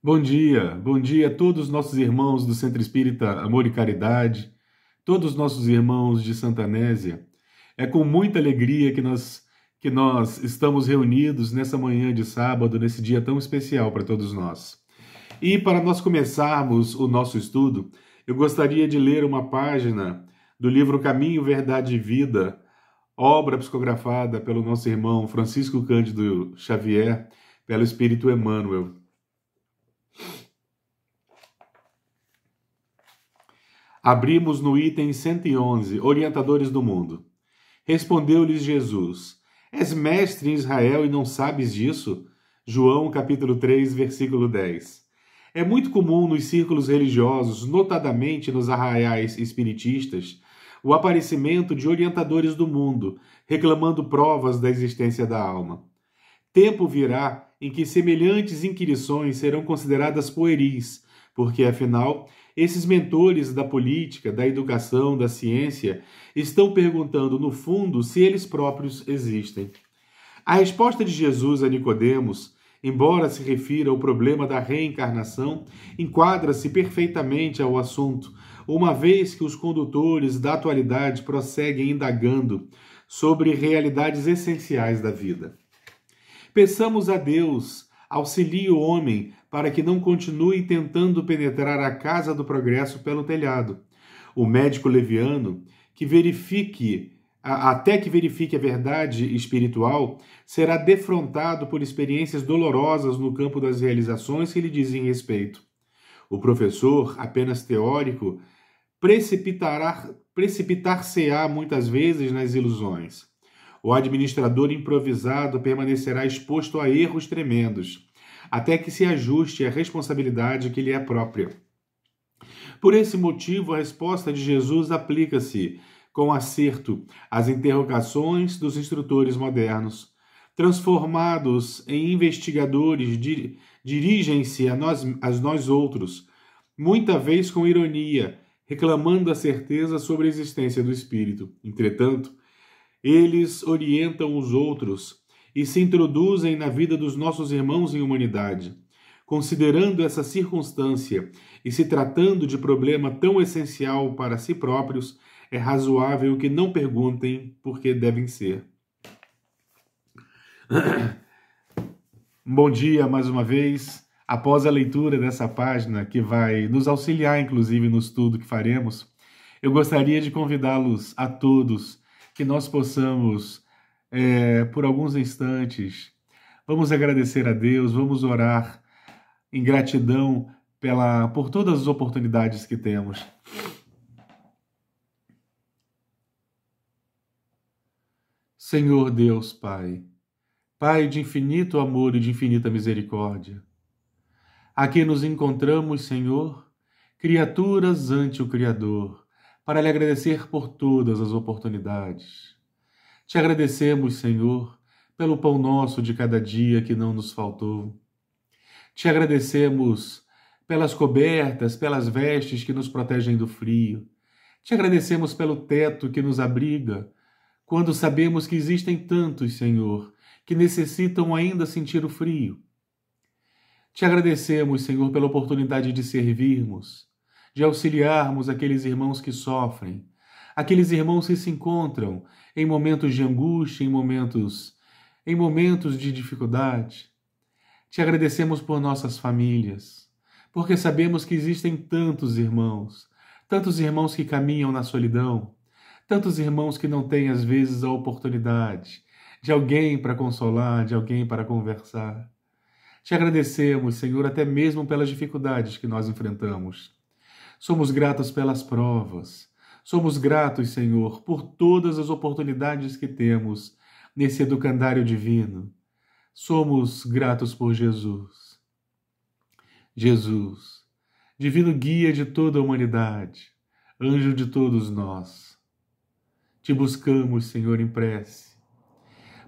Bom dia a todos os nossos irmãos do Centro Espírita Amor e Caridade, todos os nossos irmãos de Santa Anésia. É com muita alegria que nós estamos reunidos nessa manhã de sábado, nesse dia tão especial para todos nós. E para nós começarmos o nosso estudo, eu gostaria de ler uma página do livro Caminho, Verdade e Vida, obra psicografada pelo nosso irmão Francisco Cândido Xavier, pelo Espírito Emmanuel. Abrimos no item 111, Orientadores do Mundo. Respondeu-lhes Jesus: És mestre em Israel e não sabes disso? João capítulo 3, versículo 10. É muito comum nos círculos religiosos, notadamente nos arraiais espiritistas, o aparecimento de orientadores do mundo, reclamando provas da existência da alma. Tempo virá em que semelhantes inquirições serão consideradas pueris, porque, afinal, esses mentores da política, da educação, da ciência, estão perguntando, no fundo, se eles próprios existem. A resposta de Jesus a Nicodemos, embora se refira ao problema da reencarnação, enquadra-se perfeitamente ao assunto, uma vez que os condutores da atualidade prosseguem indagando sobre realidades essenciais da vida. Peçamos a Deus, auxilie o homem para que não continue tentando penetrar a casa do progresso pelo telhado. O médico leviano, até que verifique a verdade espiritual, será defrontado por experiências dolorosas no campo das realizações que lhe dizem respeito. O professor, apenas teórico, precipitar-se-á muitas vezes nas ilusões. O administrador improvisado permanecerá exposto a erros tremendos, até que se ajuste à responsabilidade que lhe é própria. Por esse motivo, a resposta de Jesus aplica-se com acerto às interrogações dos instrutores modernos. Transformados em investigadores, dirigem-se a nós outros, muita vez com ironia, reclamando a certeza sobre a existência do Espírito. Entretanto, eles orientam os outros e se introduzem na vida dos nossos irmãos em humanidade. Considerando essa circunstância e se tratando de problema tão essencial para si próprios, é razoável que não perguntem por que devem ser. Bom dia mais uma vez. Após a leitura dessa página, que vai nos auxiliar, inclusive, no estudo que faremos, eu gostaria de convidá-los a todos que nós possamos, por alguns instantes, vamos agradecer a Deus, vamos orar em gratidão por todas as oportunidades que temos. Senhor Deus Pai, Pai de infinito amor e de infinita misericórdia, aqui nos encontramos, Senhor, criaturas ante o Criador, para lhe agradecer por todas as oportunidades. Te agradecemos, Senhor, pelo pão nosso de cada dia que não nos faltou. Te agradecemos pelas cobertas, pelas vestes que nos protegem do frio. Te agradecemos pelo teto que nos abriga, quando sabemos que existem tantos, Senhor, que necessitam ainda sentir o frio. Te agradecemos, Senhor, pela oportunidade de servirmos, de auxiliarmos aqueles irmãos que sofrem, aqueles irmãos que se encontram em momentos de angústia, em momentos de dificuldade. Te agradecemos por nossas famílias, porque sabemos que existem tantos irmãos que caminham na solidão, tantos irmãos que não têm, às vezes, a oportunidade de alguém para consolar, de alguém para conversar. Te agradecemos, Senhor, até mesmo pelas dificuldades que nós enfrentamos. Somos gratos pelas provas. Somos gratos, Senhor, por todas as oportunidades que temos nesse educandário divino. Somos gratos por Jesus. Jesus, divino guia de toda a humanidade, anjo de todos nós. Te buscamos, Senhor, em prece,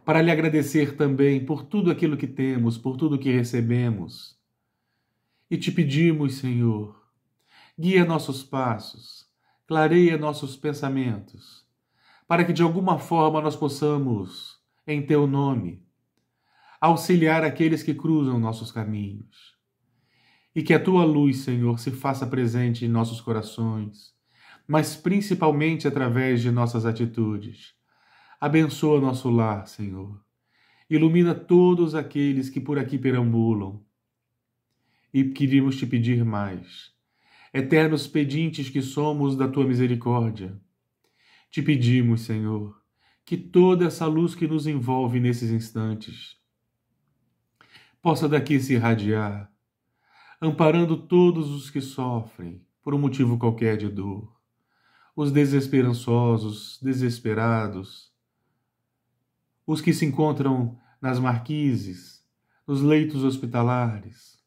para lhe agradecer também por tudo aquilo que temos, por tudo que recebemos. E te pedimos, Senhor, guia nossos passos, clareia nossos pensamentos, para que de alguma forma nós possamos, em teu nome, auxiliar aqueles que cruzam nossos caminhos. e que a tua luz, Senhor, se faça presente em nossos corações, mas principalmente através de nossas atitudes. Abençoa nosso lar, Senhor. Ilumina todos aqueles que por aqui perambulam. E queríamos te pedir mais. Eternos pedintes que somos da tua misericórdia, te pedimos, Senhor, que toda essa luz que nos envolve nesses instantes possa daqui se irradiar, amparando todos os que sofrem por um motivo qualquer de dor, os desesperançosos, desesperados, os que se encontram nas marquises, nos leitos hospitalares,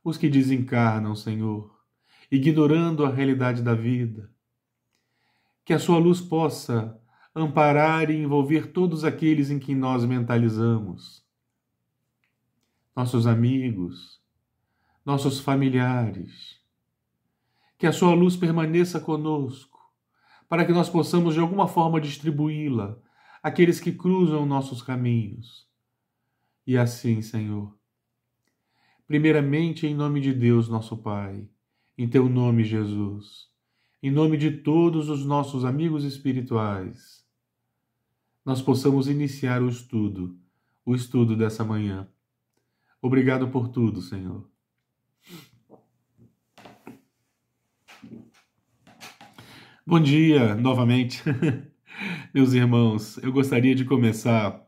os que desencarnam, Senhor, ignorando a realidade da vida. Que a sua luz possa amparar e envolver todos aqueles em que nós mentalizamos, nossos amigos, nossos familiares. Que a sua luz permaneça conosco, para que nós possamos de alguma forma distribuí-la àqueles que cruzam nossos caminhos. E assim, Senhor, primeiramente em nome de Deus, nosso Pai, em teu nome, Jesus, em nome de todos os nossos amigos espirituais, nós possamos iniciar o estudo dessa manhã. Obrigado por tudo, Senhor. Bom dia, novamente. Meus irmãos, eu gostaria de começar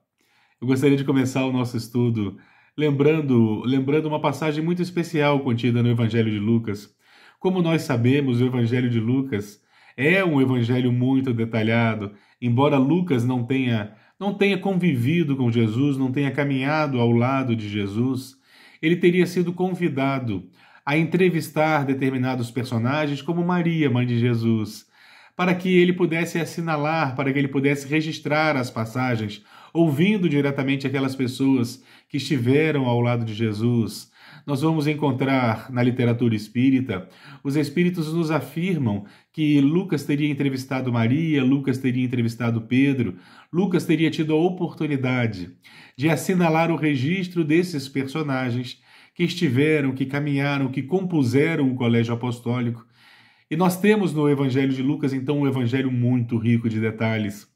o nosso estudo lembrando uma passagem muito especial contida no Evangelho de Lucas. Como nós sabemos, o Evangelho de Lucas é um evangelho muito detalhado, embora Lucas não tenha convivido com Jesus, não tenha caminhado ao lado de Jesus, ele teria sido convidado a entrevistar determinados personagens, como Maria, mãe de Jesus, para que ele pudesse assinalar, para que ele pudesse registrar as passagens, ouvindo diretamente aquelas pessoas que estiveram ao lado de Jesus. Nós vamos encontrar na literatura espírita, os espíritos nos afirmam que Lucas teria entrevistado Maria, Lucas teria entrevistado Pedro, Lucas teria tido a oportunidade de assinalar o registro desses personagens que estiveram, que caminharam, que compuseram o colégio apostólico. E nós temos no Evangelho de Lucas, então, um evangelho muito rico de detalhes.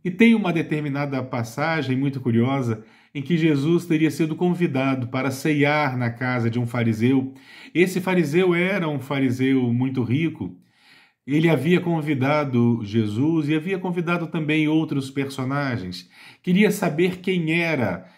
E tem uma determinada passagem muito curiosa em que Jesus teria sido convidado para ceiar na casa de um fariseu. Esse fariseu era um fariseu muito rico. Ele havia convidado Jesus e havia convidado também outros personagens. Queria saber quem era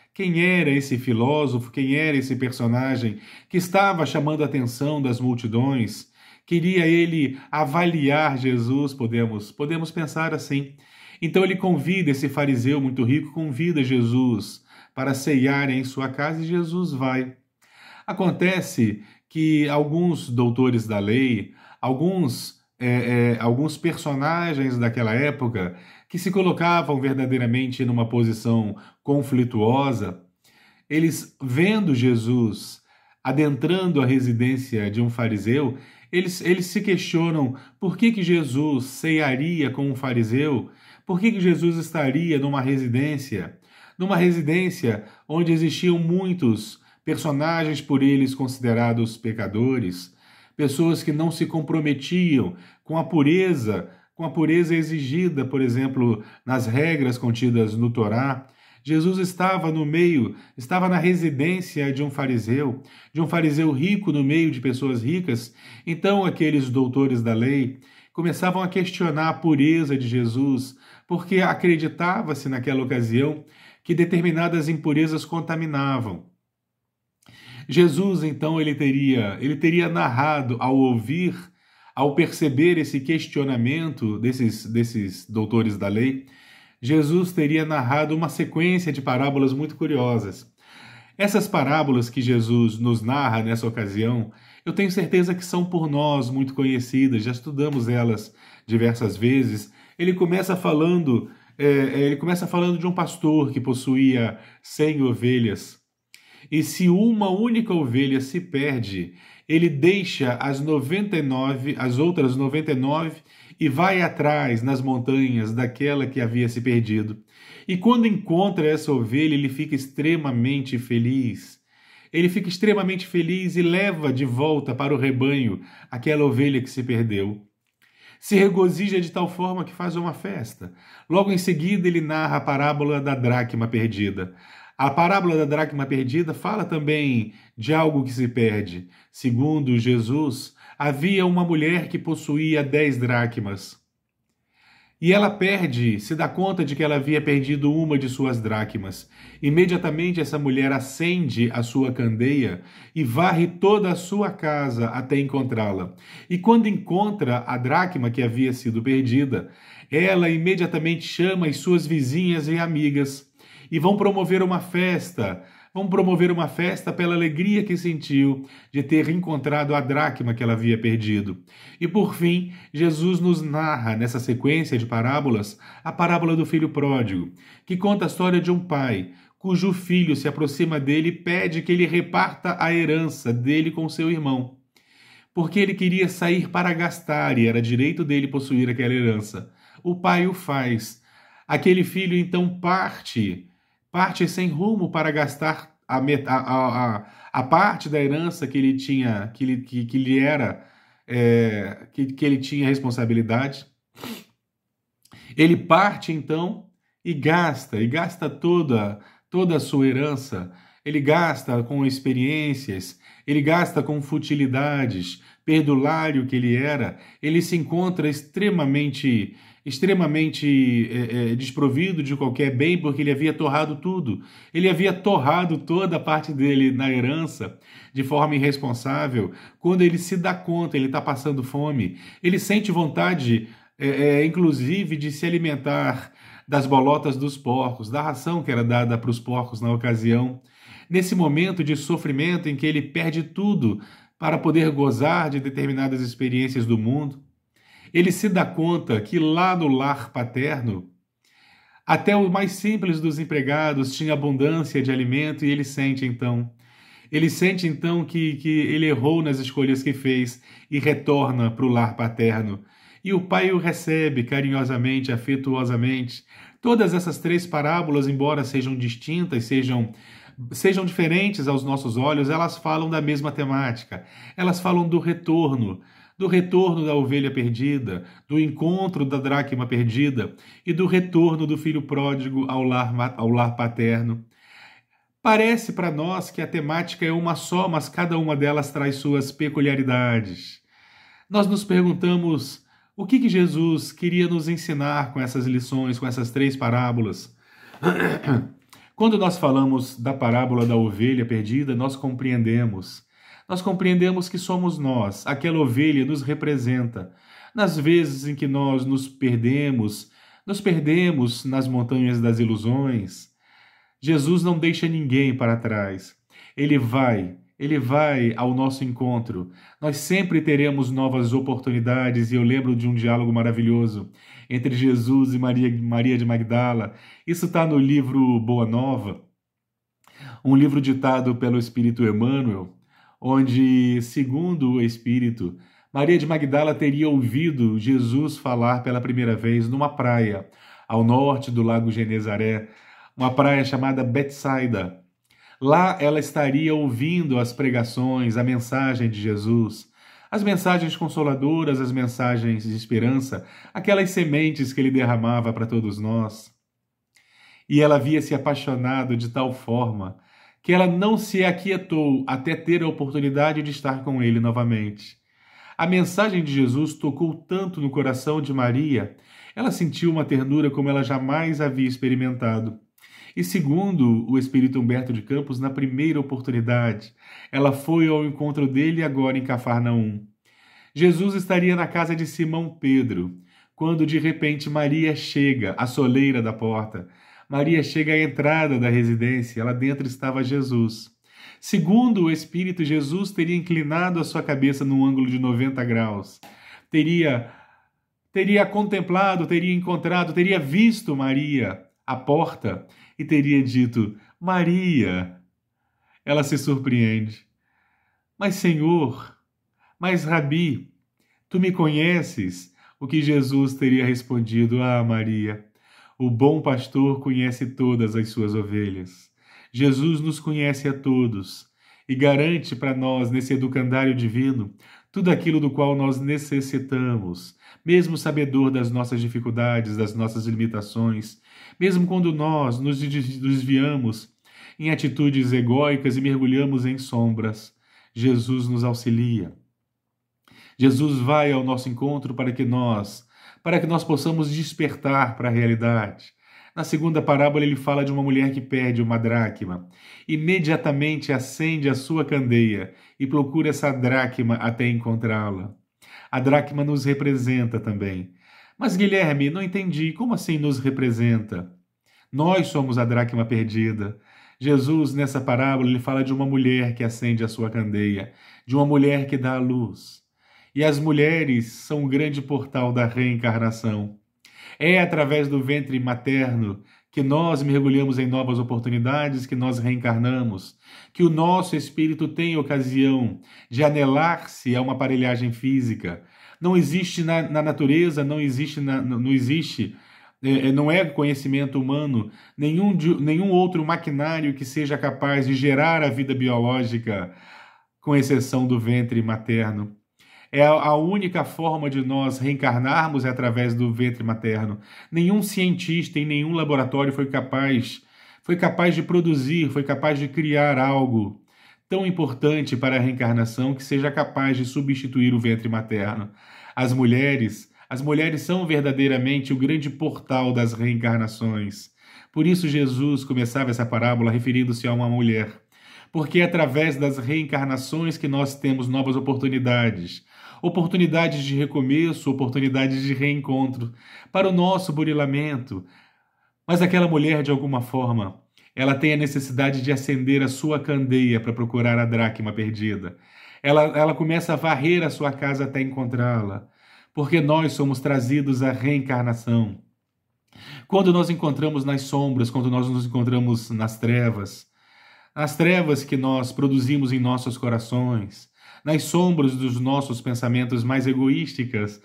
esse filósofo, quem era esse personagem que estava chamando a atenção das multidões. Queria ele avaliar Jesus, podemos pensar assim. Então ele convida esse fariseu muito rico, convida Jesus para ceiar em sua casa e Jesus vai. Acontece que alguns doutores da lei, alguns personagens daquela época que se colocavam verdadeiramente numa posição conflituosa, eles vendo Jesus adentrando a residência de um fariseu, eles se questionam por que Jesus ceiaria com um fariseu, por que Jesus estaria numa residência onde existiam muitos personagens por eles considerados pecadores, pessoas que não se comprometiam com a pureza exigida, por exemplo, nas regras contidas no Torá. Jesus estava na residência de um fariseu rico no meio de pessoas ricas. Então aqueles doutores da lei começavam a questionar a pureza de Jesus, porque acreditava-se naquela ocasião que determinadas impurezas contaminavam. Jesus, então, ele teria narrado, ao perceber esse questionamento desses doutores da lei, Jesus teria narrado uma sequência de parábolas muito curiosas. Essas parábolas que Jesus nos narra nessa ocasião, eu tenho certeza que são por nós muito conhecidas, já estudamos elas diversas vezes. Ele começa falando de um pastor que possuía 100 ovelhas. E se uma única ovelha se perde, ele deixa as outras 99 e vai atrás nas montanhas daquela que havia se perdido. E quando encontra essa ovelha, ele fica extremamente feliz. Ele fica extremamente feliz e leva de volta para o rebanho aquela ovelha que se perdeu. Se regozija de tal forma que faz uma festa. Logo em seguida, ele narra a parábola da dracma perdida. A parábola da dracma perdida fala também de algo que se perde. Segundo Jesus, havia uma mulher que possuía 10 dracmas. E ela perde, se dá conta de que ela havia perdido uma de suas dracmas. Imediatamente essa mulher acende a sua candeia e varre toda a sua casa até encontrá-la. E quando encontra a dracma que havia sido perdida, ela imediatamente chama as suas vizinhas e amigas e vão promover uma festa. Vão promover uma festa pela alegria que sentiu de ter encontrado a dracma que ela havia perdido. E por fim, Jesus nos narra, nessa sequência de parábolas, a parábola do filho pródigo, que conta a história de um pai cujo filho se aproxima dele e pede que ele reparta a herança dele com seu irmão, porque ele queria sair para gastar e era direito dele possuir aquela herança. O pai o faz. Aquele filho então parte sem rumo para gastar a parte da herança que ele tinha, que ele tinha responsabilidade. Ele parte então e gasta toda a sua herança. Ele gasta com experiências, ele gasta com futilidades. Perdulário que ele era, ele se encontra extremamente desprovido de qualquer bem, porque ele havia torrado tudo. Ele havia torrado toda a parte dele na herança de forma irresponsável. Quando ele se dá conta, ele está passando fome, ele sente vontade, inclusive, de se alimentar das bolotas dos porcos, da ração que era dada para os porcos na ocasião. Nesse momento de sofrimento em que ele perde tudo para poder gozar de determinadas experiências do mundo, ele se dá conta que lá no lar paterno, até o mais simples dos empregados tinha abundância de alimento e ele sente então que ele errou nas escolhas que fez e retorna para o lar paterno. E o pai o recebe carinhosamente, afetuosamente. Todas essas 3 parábolas, embora sejam distintas, sejam diferentes aos nossos olhos, elas falam da mesma temática. Elas falam do retorno da ovelha perdida, do encontro da dracma perdida e do retorno do filho pródigo ao lar paterno. Parece para nós que a temática é uma só, mas cada uma delas traz suas peculiaridades. Nós nos perguntamos o que Jesus queria nos ensinar com essas lições, com essas 3 parábolas. Quando nós falamos da parábola da ovelha perdida, nós compreendemos que somos nós, aquela ovelha nos representa. Nas vezes em que nós nos perdemos nas montanhas das ilusões, Jesus não deixa ninguém para trás. Ele vai ao nosso encontro. Nós sempre teremos novas oportunidades e eu lembro de um diálogo maravilhoso entre Jesus e Maria de Magdala. Isso está no livro Boa Nova, um livro ditado pelo Espírito Emmanuel, onde, segundo o Espírito, Maria de Magdala teria ouvido Jesus falar pela primeira vez numa praia ao norte do Lago Genezaré, uma praia chamada Betsaida. Lá ela estaria ouvindo as pregações, a mensagem de Jesus, as mensagens consoladoras, as mensagens de esperança, aquelas sementes que ele derramava para todos nós. E ela havia se apaixonado de tal forma que ela não se aquietou até ter a oportunidade de estar com ele novamente. A mensagem de Jesus tocou tanto no coração de Maria, ela sentiu uma ternura como ela jamais havia experimentado. E segundo o Espírito Humberto de Campos, na primeira oportunidade, ela foi ao encontro dele agora em Cafarnaum. Jesus estaria na casa de Simão Pedro, quando de repente Maria chega à soleira da porta. Maria chega à entrada da residência, lá dentro estava Jesus. Segundo o Espírito, Jesus teria inclinado a sua cabeça num ângulo de 90 graus. Teria contemplado, teria encontrado, teria visto Maria à porta e teria dito: Maria. Ela se surpreende. Mas Senhor, mas Rabi, tu me conheces? O que Jesus teria respondido: Ah, Maria, o bom pastor conhece todas as suas ovelhas. Jesus nos conhece a todos. e garante para nós, nesse educandário divino, tudo aquilo do qual nós necessitamos, mesmo sabedor das nossas dificuldades, das nossas limitações, mesmo quando nós nos desviamos em atitudes egóicas e mergulhamos em sombras, Jesus nos auxilia. Jesus vai ao nosso encontro para que nós possamos despertar para a realidade. Na segunda parábola ele fala de uma mulher que perde uma dracma. Imediatamente acende a sua candeia e procura essa dracma até encontrá-la. A dracma nos representa também. Mas Guilherme, não entendi, como assim nos representa? Nós somos a dracma perdida. Jesus, nessa parábola, ele fala de uma mulher que acende a sua candeia, de uma mulher que dá a luz. E as mulheres são o grande portal da reencarnação. É através do ventre materno que nós mergulhamos em novas oportunidades, que nós reencarnamos, que o nosso espírito tem ocasião de anelar-se a uma aparelhagem física. Não existe na natureza, não é conhecimento humano, nenhum outro maquinário que seja capaz de gerar a vida biológica, com exceção do ventre materno. É a única forma de nós reencarnarmos é através do ventre materno. Nenhum cientista em nenhum laboratório foi capaz de produzir, foi capaz de criar algo tão importante para a reencarnação que seja capaz de substituir o ventre materno. As mulheres são verdadeiramente o grande portal das reencarnações. Por isso Jesus começava essa parábola referindo-se a uma mulher. Porque é através das reencarnações que nós temos novas oportunidades de recomeço, oportunidades de reencontro para o nosso burilamento. Mas aquela mulher, de alguma forma, ela tem a necessidade de acender a sua candeia para procurar a dracma perdida. Ela começa a varrer a sua casa até encontrá-la, porque nós somos trazidos à reencarnação. Quando nós encontramos nas sombras, quando nós nos encontramos nas trevas que nós produzimos em nossos corações, nas sombras dos nossos pensamentos mais egoísticos,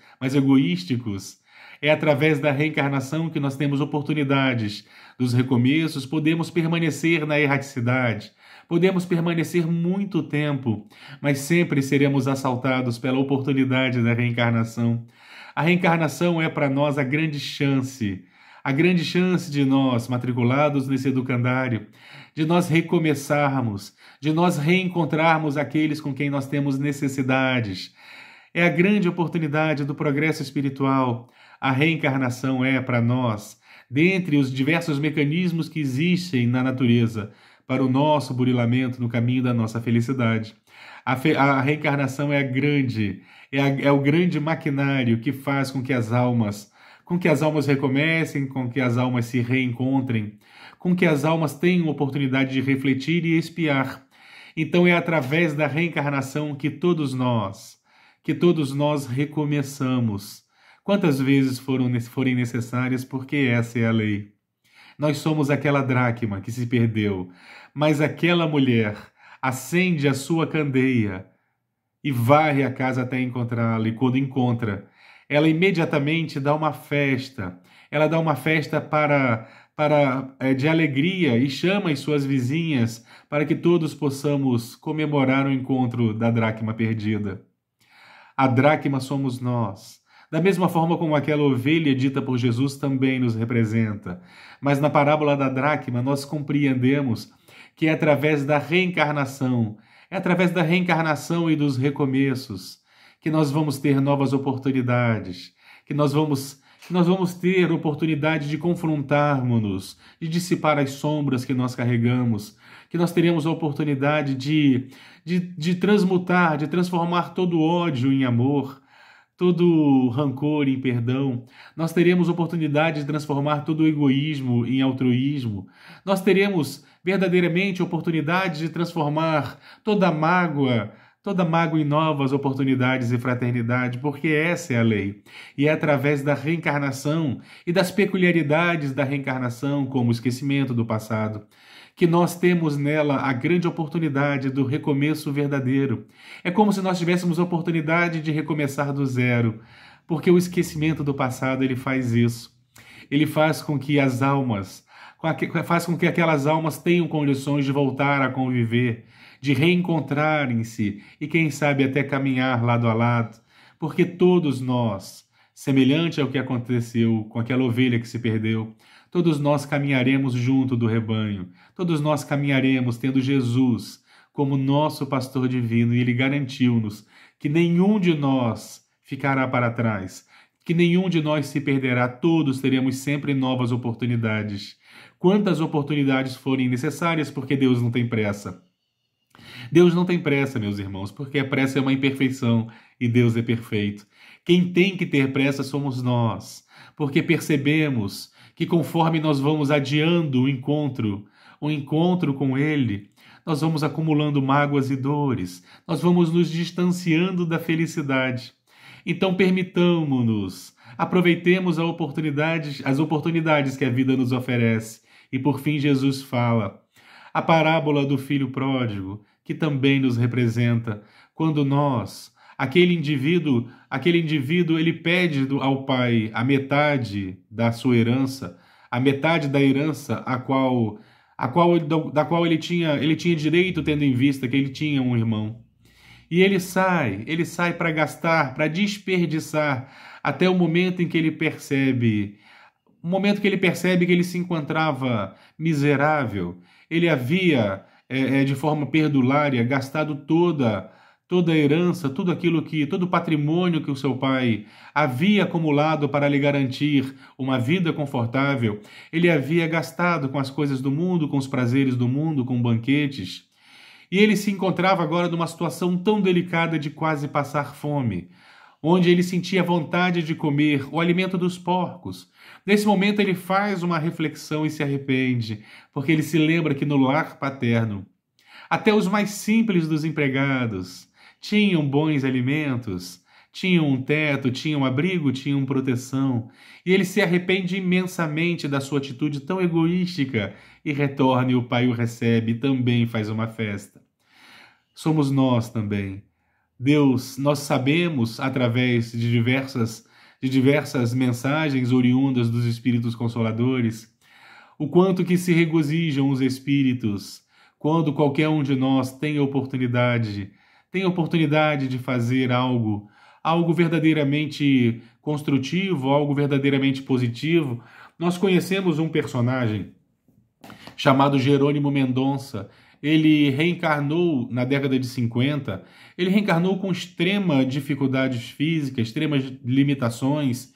é através da reencarnação que nós temos oportunidades dos recomeços, podemos permanecer na erraticidade, podemos permanecer muito tempo, mas sempre seremos assaltados pela oportunidade da reencarnação. A reencarnação é para nós a grande chance de nós, matriculados nesse educandário, de nós recomeçarmos, de nós reencontrarmos aqueles com quem nós temos necessidades. É a grande oportunidade do progresso espiritual. A reencarnação é para nós, dentre os diversos mecanismos que existem na natureza, para o nosso burilamento no caminho da nossa felicidade. A reencarnação é o grande maquinário que faz com que as almas recomecem, com que as almas se reencontrem, com que as almas tenham oportunidade de refletir e expiar. Então é através da reencarnação que todos nós recomeçamos. Quantas vezes forem necessárias, porque essa é a lei. Nós somos aquela dracma que se perdeu, mas aquela mulher acende a sua candeia e varre a casa até encontrá-la, e quando encontra, ela imediatamente dá uma festa. Ela dá uma festa de alegria e chama as suas vizinhas para que todos possamos comemorar o encontro da dracma perdida. A dracma somos nós. Da mesma forma como aquela ovelha dita por Jesus também nos representa. Mas na parábola da dracma nós compreendemos que é através da reencarnação, e dos recomeços, que nós vamos ter novas oportunidades, que nós vamos ter oportunidade de confrontarmos-nos, de dissipar as sombras que nós carregamos, que nós teremos a oportunidade de transmutar, de transformar todo ódio em amor, todo rancor em perdão. Nós teremos oportunidade de transformar todo egoísmo em altruísmo. Nós teremos verdadeiramente oportunidade de transformar toda mágoa em novas oportunidades e fraternidade, porque essa é a lei. E é através da reencarnação e das peculiaridades da reencarnação, como o esquecimento do passado, que nós temos nela a grande oportunidade do recomeço verdadeiro. É como se nós tivéssemos a oportunidade de recomeçar do zero, porque o esquecimento do passado, ele faz isso. Ele faz com que aquelas almas tenham condições de voltar a conviver, de reencontrarem-se e, quem sabe, até caminhar lado a lado, porque todos nós, semelhante ao que aconteceu com aquela ovelha que se perdeu, todos nós caminharemos junto do rebanho, todos nós caminharemos tendo Jesus como nosso pastor divino, e ele garantiu-nos que nenhum de nós ficará para trás, que nenhum de nós se perderá, todos teremos sempre novas oportunidades. Quantas oportunidades forem necessárias, porque Deus não tem pressa. Deus não tem pressa, meus irmãos, porque a pressa é uma imperfeição e Deus é perfeito. Quem tem que ter pressa somos nós, porque percebemos que conforme nós vamos adiando o encontro com Ele, nós vamos acumulando mágoas e dores, nós vamos nos distanciando da felicidade. Então permitamo-nos, aproveitemos as oportunidades que a vida nos oferece. E por fim Jesus fala, a parábola do filho pródigo, que também nos representa, quando nós, aquele indivíduo, ele pede ao pai a metade da sua herança, a metade da herança da qual ele tinha direito, tendo em vista que ele tinha um irmão. E ele sai para gastar, para desperdiçar, até o momento em que ele percebe, que ele se encontrava miserável. Ele havia, de forma perdulária, gastado toda a herança, todo o patrimônio que o seu pai havia acumulado para lhe garantir uma vida confortável. Ele havia gastado com as coisas do mundo, com os prazeres do mundo, com banquetes. E ele se encontrava agora numa situação tão delicada de quase passar fome, onde ele sentia vontade de comer o alimento dos porcos. Nesse momento ele faz uma reflexão e se arrepende, porque ele se lembra que no lar paterno, até os mais simples dos empregados tinham bons alimentos, tinham um teto, tinham abrigo, tinham proteção. E ele se arrepende imensamente da sua atitude tão egoística e retorna, e o pai o recebe e também faz uma festa. Somos nós também. Deus, nós sabemos, através de diversas mensagens oriundas dos Espíritos Consoladores, o quanto que se regozijam os Espíritos quando qualquer um de nós tem oportunidade de fazer algo verdadeiramente construtivo, algo verdadeiramente positivo. Nós conhecemos um personagem chamado Jerônimo Mendonça. Ele reencarnou na década de 50, ele reencarnou com extrema dificuldades físicas, extremas limitações.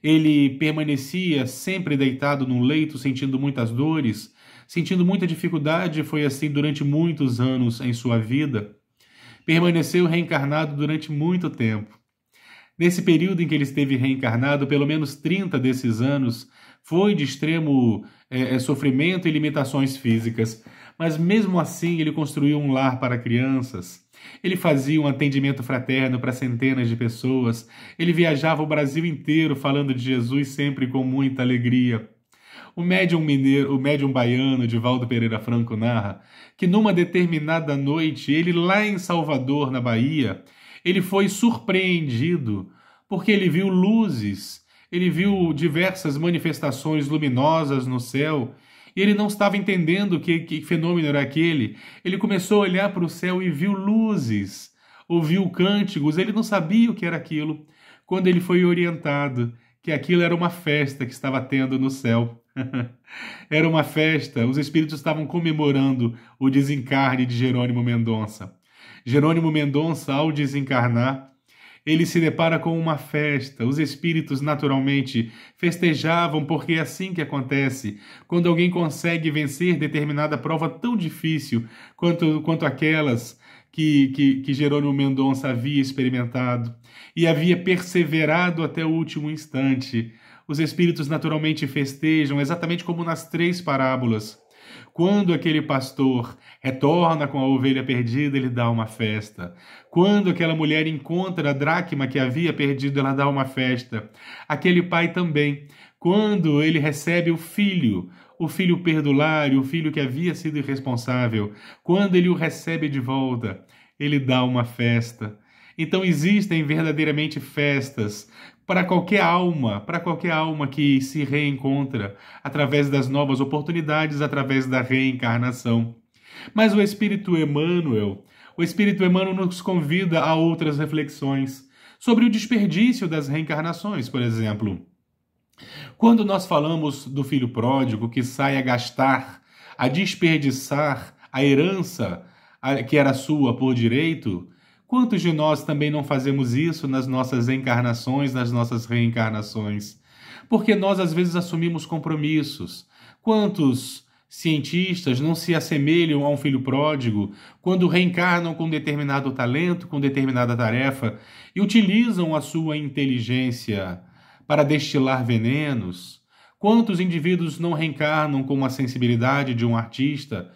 Ele permanecia sempre deitado num leito, sentindo muitas dores, sentindo muita dificuldade. Foi assim durante muitos anos em sua vida. Permaneceu reencarnado durante muito tempo. Nesse período em que ele esteve reencarnado, pelo menos 30 desses anos, foi de extremo sofrimento e limitações físicas. Mas mesmo assim ele construiu um lar para crianças. Ele fazia um atendimento fraterno para centenas de pessoas. Ele viajava o Brasil inteiro falando de Jesus, sempre com muita alegria. O médium baiano, Divaldo Pereira Franco, narra que numa determinada noite, ele lá em Salvador, na Bahia, ele foi surpreendido porque ele viu luzes, ele viu diversas manifestações luminosas no céu, e ele não estava entendendo que fenômeno era aquele. Ele começou a olhar para o céu e viu luzes, ouviu cânticos, ele não sabia o que era aquilo, quando ele foi orientado que aquilo era uma festa que estava tendo no céu. Era uma festa, os espíritos estavam comemorando o desencarne de Jerônimo Mendonça. Jerônimo Mendonça, ao desencarnar, ele se depara com uma festa. Os espíritos naturalmente festejavam, porque é assim que acontece quando alguém consegue vencer determinada prova tão difícil quanto aquelas que Jerônimo Mendonça havia experimentado e havia perseverado até o último instante. Os espíritos naturalmente festejam, exatamente como nas 3 parábolas. Quando aquele pastor retorna com a ovelha perdida, ele dá uma festa. Quando aquela mulher encontra a dracma que havia perdido, ela dá uma festa. Aquele pai também, quando ele recebe o filho perdulário, o filho que havia sido irresponsável, quando ele o recebe de volta, ele dá uma festa. Então existem verdadeiramente festas para qualquer alma que se reencontra através das novas oportunidades, através da reencarnação. Mas o Espírito Emmanuel nos convida a outras reflexões sobre o desperdício das reencarnações, por exemplo. Quando nós falamos do filho pródigo que sai a gastar, a desperdiçar a herança que era sua por direito, quantos de nós também não fazemos isso nas nossas encarnações, nas nossas reencarnações? Porque nós às vezes assumimos compromissos. Quantos cientistas não se assemelham a um filho pródigo quando reencarnam com determinado talento, com determinada tarefa e utilizam a sua inteligência para destilar venenos? Quantos indivíduos não reencarnam com a sensibilidade de um artista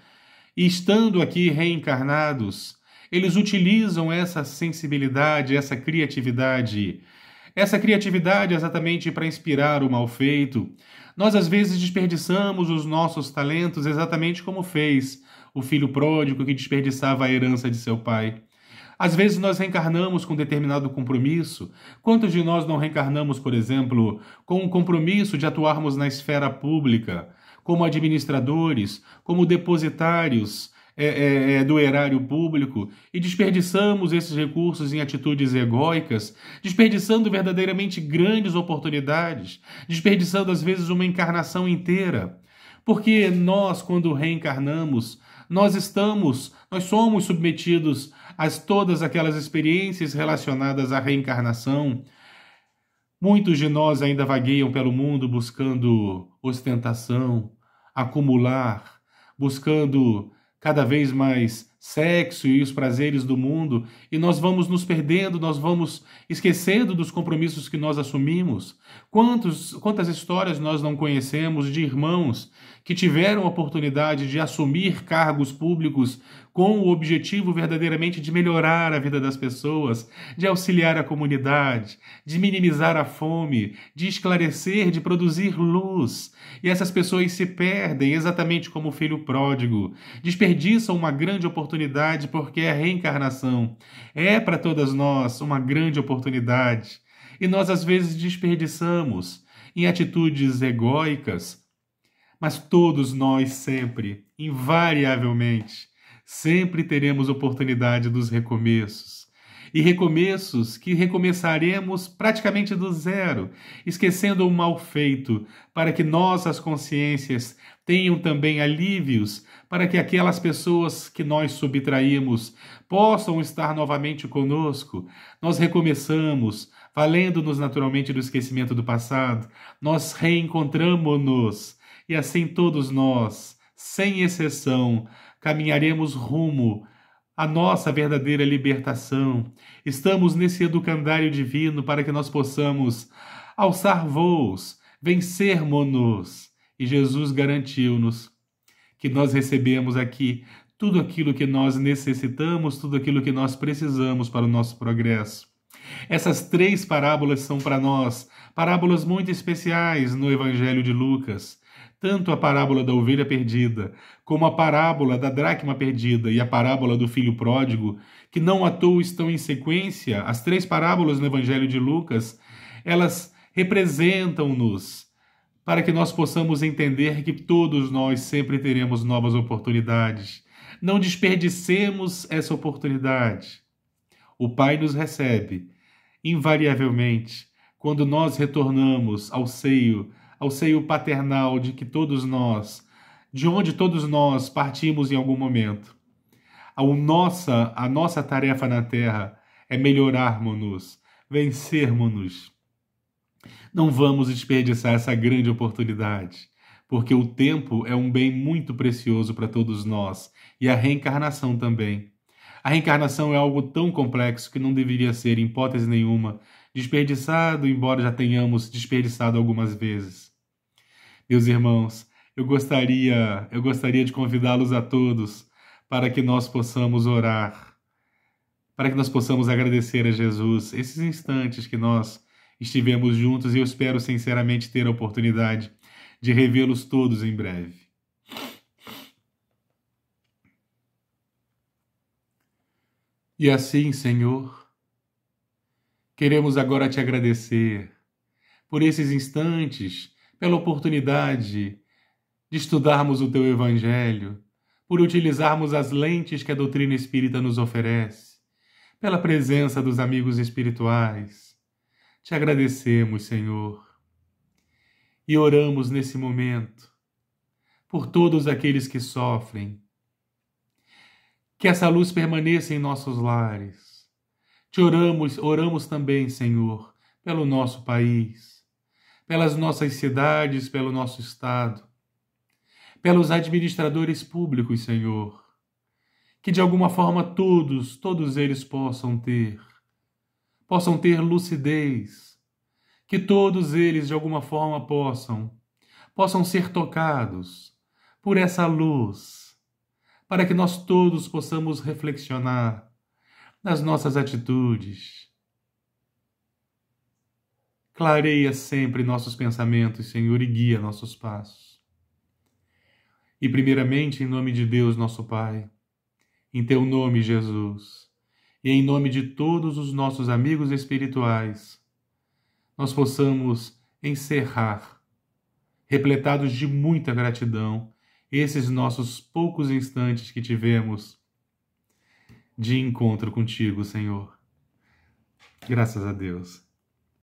e, estando aqui reencarnados, eles utilizam essa sensibilidade, essa criatividade exatamente para inspirar o mal feito? Nós às vezes desperdiçamos os nossos talentos exatamente como fez o filho pródigo que desperdiçava a herança de seu pai. Às vezes nós reencarnamos com determinado compromisso. Quantos de nós não reencarnamos, por exemplo, com um compromisso de atuarmos na esfera pública, como administradores, como depositários do erário público, e desperdiçamos esses recursos em atitudes egóicas, desperdiçando verdadeiramente grandes oportunidades, desperdiçando às vezes uma encarnação inteira? Porque nós, quando reencarnamos, nós somos submetidos a todas aquelas experiências relacionadas à reencarnação. Muitos de nós ainda vagueiam pelo mundo buscando ostentação, acumular, buscando cada vez mais sexo e os prazeres do mundo, e nós vamos nos perdendo, nós vamos esquecendo dos compromissos que nós assumimos. Quantas histórias nós não conhecemos de irmãos que tiveram a oportunidade de assumir cargos públicos com o objetivo verdadeiramente de melhorar a vida das pessoas, de auxiliar a comunidade, de minimizar a fome, de esclarecer, de produzir luz. E essas pessoas se perdem exatamente como o filho pródigo, desperdiçam uma grande oportunidade, porque a reencarnação é para todas nós uma grande oportunidade. E nós às vezes desperdiçamos em atitudes egóicas, mas todos nós sempre, invariavelmente, sempre teremos oportunidade dos recomeços. E recomeços que recomeçaremos praticamente do zero, esquecendo o mal feito, para que nossas consciências tenham também alívios, para que aquelas pessoas que nós subtraímos possam estar novamente conosco. Nós recomeçamos, valendo-nos naturalmente do esquecimento do passado, nós reencontramo-nos, e assim todos nós, sem exceção, caminharemos rumo à nossa verdadeira libertação. Estamos nesse educandário divino para que nós possamos alçar voos, vencermos-nos. E Jesus garantiu-nos que nós recebemos aqui tudo aquilo que nós necessitamos, tudo aquilo que nós precisamos para o nosso progresso. Essas 3 parábolas são para nós parábolas muito especiais no Evangelho de Lucas. Tanto a parábola da ovelha perdida, como a parábola da dracma perdida e a parábola do filho pródigo, que não à toa estão em sequência, as 3 parábolas no Evangelho de Lucas, elas representam-nos para que nós possamos entender que todos nós sempre teremos novas oportunidades. Não desperdicemos essa oportunidade. O Pai nos recebe, invariavelmente, quando nós retornamos ao seio paternal de onde todos nós partimos em algum momento. A nossa tarefa na Terra é melhorarmos-nos, vencermos-nos. Não vamos desperdiçar essa grande oportunidade, porque o tempo é um bem muito precioso para todos nós, e a reencarnação também. A reencarnação é algo tão complexo que não deveria ser, em hipótese nenhuma, desperdiçado, embora já tenhamos desperdiçado algumas vezes. Meus irmãos, eu gostaria de convidá-los a todos para que nós possamos orar, para que nós possamos agradecer a Jesus esses instantes que nós estivemos juntos, e eu espero sinceramente ter a oportunidade de revê-los todos em breve. E assim, Senhor, queremos agora te agradecer por esses instantes, pela oportunidade de estudarmos o teu Evangelho, por utilizarmos as lentes que a doutrina espírita nos oferece, pela presença dos amigos espirituais. Te agradecemos, Senhor. E oramos nesse momento por todos aqueles que sofrem. Que essa luz permaneça em nossos lares. Te oramos também, Senhor, pelo nosso país, pelas nossas cidades, pelo nosso estado, pelos administradores públicos, Senhor, que de alguma forma todos eles possam ter lucidez, que todos eles de alguma forma possam ser tocados por essa luz, para que nós todos possamos reflexionar nas nossas atitudes. Clareia sempre nossos pensamentos, Senhor, e guia nossos passos. E primeiramente, em nome de Deus, nosso Pai, em Teu nome, Jesus, e em nome de todos os nossos amigos espirituais, nós possamos encerrar, repletados de muita gratidão, esses nossos poucos instantes que tivemos de encontro contigo, Senhor. Graças a Deus.